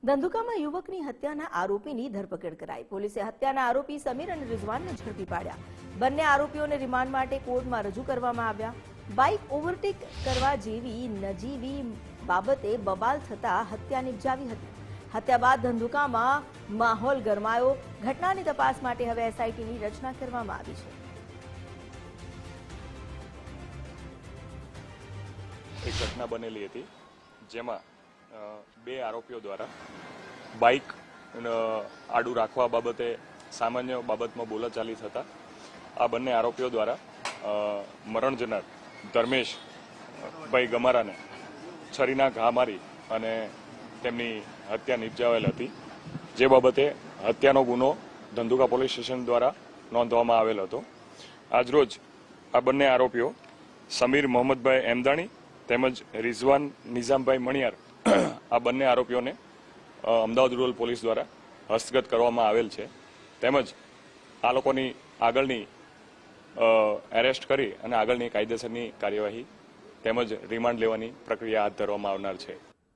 ધંધુકામાં યુવકની હત્યાના આરોપીની ધરપકડ કરાઈ। પોલીસે હત્યાના આરોપી સમીર અને રિઝવાનને ઝડપી પાડ્યા। બંને આરોપીઓને રિમાન્ડ માટે કોર્ટમાં રજૂ કરવામાં આવ્યા। બાઇક ઓવરટેક કરવા જેવી નજીવી બાબતે બબાલ થતા હત્યા નિપજાવી હતી। હત્યા બાદ ધંધુકામાં માહોલ ગરમાયો। ઘટનાની તપાસ માટે હવે એસઆઈટીની રચના કરવામાં આવી છે। એક ઘટના બનેલી હતી જેમાં બે આરોપીઓ દ્વારા બાઇક આડું રાખવા બાબતે સામાન્ય બાબતમાં બોલાચાલી થતા આ બંને આરોપીઓ દ્વારા મરણ જનાર ધર્મેશભાઈ ગમારાને છરીના ઘા મારી અને તેમની હત્યા નિપજાવેલ હતી, જે બાબતે હત્યાનો ગુનો ધંધુકા પોલીસ સ્ટેશન દ્વારા નોંધવામાં આવેલ હતો। આજરોજ આ બંને આરોપીઓ સમીર મોહમ્મદભાઈ એમદાણી તેમજ રિઝવાન નિઝામભાઈ મણિયાર આ બંને આરોપીઓને અમદાવાદ રૂરલ પોલીસ દ્વારા હસ્તગત કરવામાં આવેલ છે। તેમજ આ લોકોની આગળની એરેસ્ટ કરી અને આગળની કાયદેસરની કાર્યવાહી તેમજ રિમાન્ડ લેવાની પ્રક્રિયા હાથ ધરવામાં આવનાર છે।